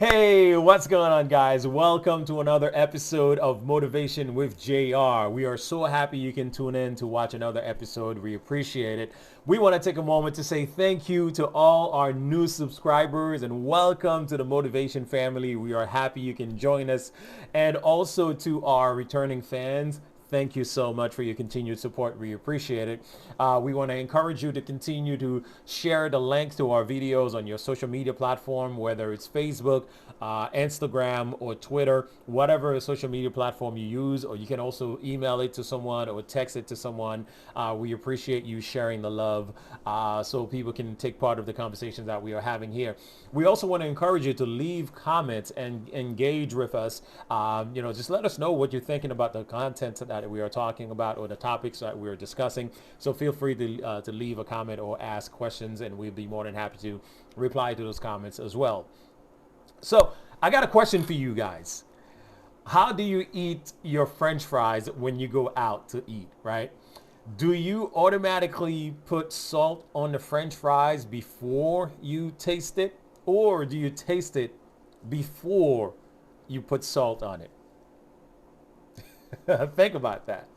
Hey, what's going on, guys? Welcome to another episode of Motivation with JR. We are so happy you can tune in to watch another episode. We appreciate it. We want to take a moment to say thank you to all our new subscribers and welcome to the Motivation family. We are happy you can join us. And also to our returning fans, thank you so much for your continued support. We appreciate it. We want to encourage you to continue to share the link to our videos on your social media platform, whether it's Facebook, Instagram, or Twitter, whatever social media platform you use, or you can also email it to someone or text it to someone. We appreciate you sharing the love so people can take part of the conversations that we are having here. We also want to encourage you to leave comments and engage with us. Just let us know what you're thinking about the content that we are talking about or the topics that we're discussing. So feel free to leave a comment or ask questions, and we'll be more than happy to reply to those comments as well. So I got a question for you guys. How do you eat your French fries when you go out to eat, right? Do you automatically put salt on the French fries before you taste it? Or do you taste it before you put salt on it? Think about that.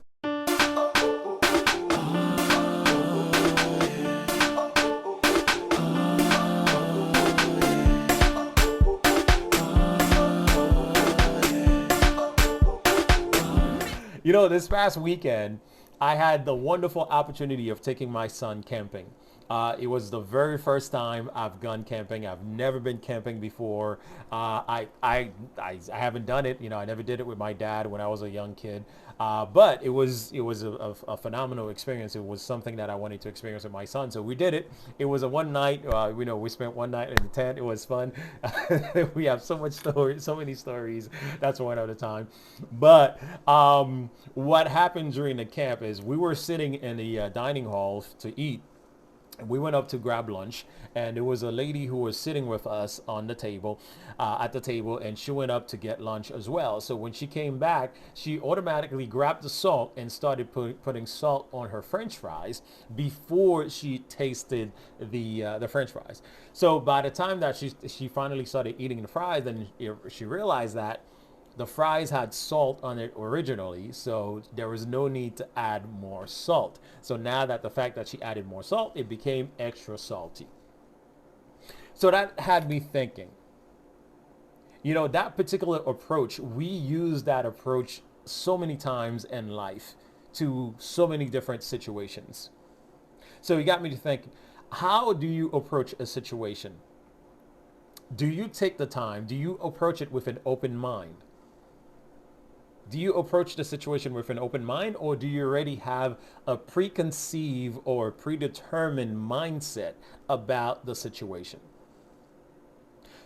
This past weekend, I had the wonderful opportunity of taking my son camping. It was the very first time I've gone camping. I've never been camping before. I haven't done it. I never did it with my dad when I was a young kid. But it was a phenomenal experience. It was something that I wanted to experience with my son. So we did it. It was a one night. We spent one night in the tent. It was fun. We have so much story, so many stories. That's one at a time. But what happened during the camp is we were sitting in the dining hall to eat. We went up to grab lunch, and there was a lady who was sitting with us on the table, at the table, and she went up to get lunch as well. So when she came back, she automatically grabbed the salt and started putting salt on her French fries before she tasted the French fries. So by the time that she finally started eating the fries, then she realized that the fries had salt on it originally, so there was no need to add more salt. So now that the fact that she added more salt, it became extra salty. So that had me thinking, that particular approach, we use that approach so many times in life to so many different situations. So it got me to think, how do you approach a situation? Do you take the time? Do you approach it with an open mind? Do you approach the situation with an open mind, or do you already have a preconceived or predetermined mindset about the situation?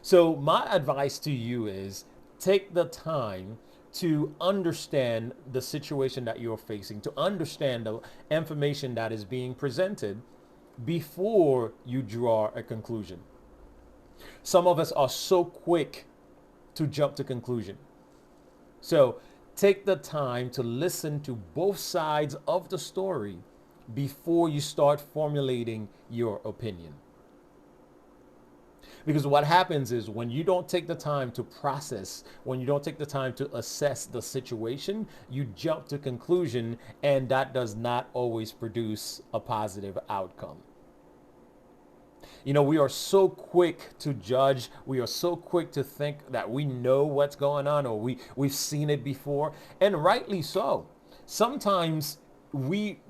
So my advice to you is take the time to understand the situation that you're facing, to understand the information that is being presented before you draw a conclusion. Some of us are so quick to jump to conclusion. So take the time to listen to both sides of the story before you start formulating your opinion. Because what happens is when you don't take the time to process, when you don't take the time to assess the situation, you jump to conclusion, and that does not always produce a positive outcome. We are so quick to judge. We are so quick to think that we know what's going on, or we've seen it before, and rightly so. Sometimes we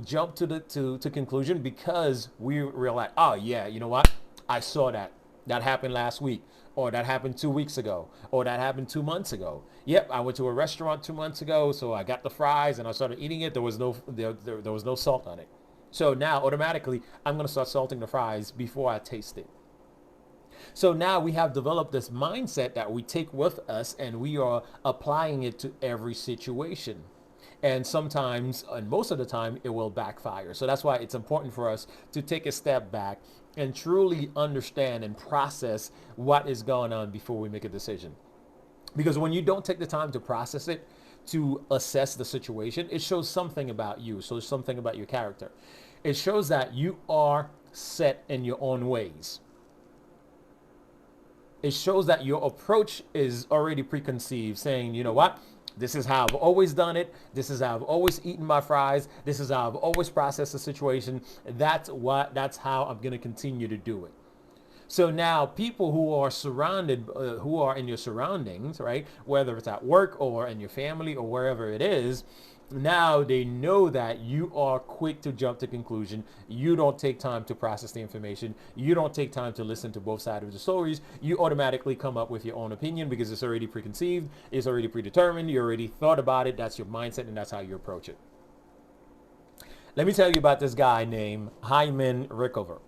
jump to conclusion because we realize, oh yeah, you know what? I saw that. That happened last week, or that happened 2 weeks ago, or that happened 2 months ago. Yep, I went to a restaurant 2 months ago, so I got the fries and I started eating it. There was no salt on it. So now automatically I'm going to start salting the fries before I taste it. So now we have developed this mindset that we take with us, and we are applying it to every situation. And sometimes, and most of the time, it will backfire. So that's why it's important for us to take a step back and truly understand and process what is going on before we make a decision. Because when you don't take the time to process it, to assess the situation, it shows something about you. So something about your character. It shows that you are set in your own ways. It shows that your approach is already preconceived, saying, you know what? This is how I've always done it. This is how I've always eaten my fries. This is how I've always processed the situation. That's how I'm going to continue to do it. So now people who are surrounded, who are in your surroundings, right? Whether it's at work or in your family or wherever it is, now they know that you are quick to jump to conclusion. You don't take time to process the information. You don't take time to listen to both sides of the stories. You automatically come up with your own opinion because it's already preconceived. It's already predetermined. You already thought about it. That's your mindset and that's how you approach it. Let me tell you about this guy named Hyman Rickover.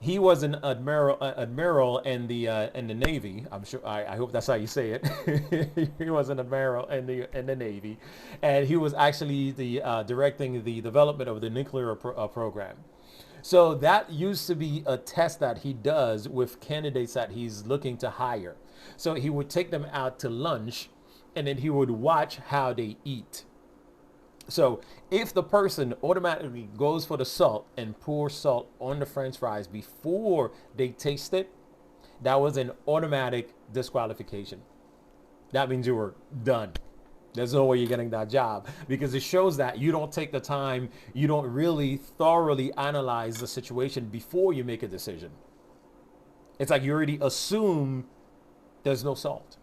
He was an admiral in the Navy. I'm sure. I hope that's how you say it. He was an admiral in the Navy, and he was actually the directing the development of the nuclear program. So that used to be a test that he does with candidates that he's looking to hire. So he would take them out to lunch, and then he would watch how they eat. So if the person automatically goes for the salt and pours salt on the French fries before they taste it, that was an automatic disqualification. That means you were done. There's no way you're getting that job because it shows that you don't take the time, you don't really thoroughly analyze the situation before you make a decision. It's like you already assume there's no salt.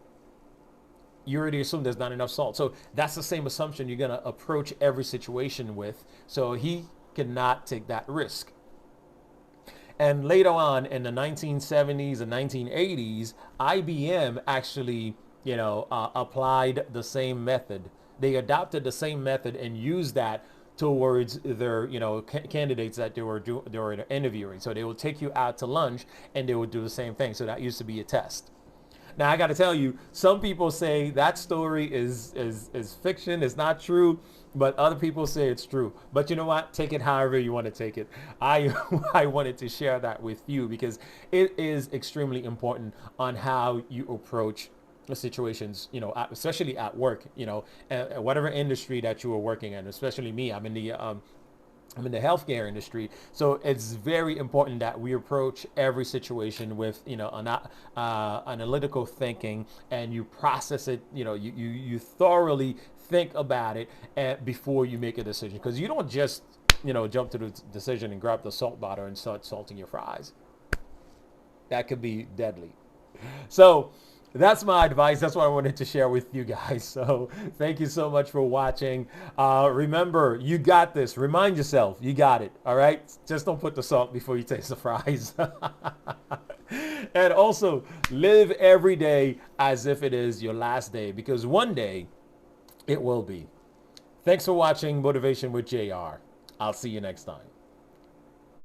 You already assume there's not enough salt. So that's the same assumption you're going to approach every situation with. So he cannot take that risk. And later on in the 1970s and 1980s, IBM actually, applied the same method. They adopted the same method and used that towards their, candidates that they were interviewing. So they will take you out to lunch and they will do the same thing. So that used to be a test. Now, I got to tell you, some people say that story is fiction, it's not true, but other people say it's true. But you know what? Take it however you want to take it. I wanted to share that with you because it is extremely important on how you approach the situations, especially at work, whatever industry that you are working in, especially me. I'm in the healthcare industry, so it's very important that we approach every situation with analytical thinking, and you process it. You thoroughly think about it before you make a decision, because you don't just jump to the decision and grab the salt bottle and start salting your fries. That could be deadly. So that's my advice. That's what I wanted to share with you guys. So thank you so much for watching. Remember, you got this. Remind yourself, you got it. All right. Just don't put the salt before you taste the fries. And also live every day as if it is your last day, because one day it will be. Thanks for watching Motivation with JR. I'll see you next time.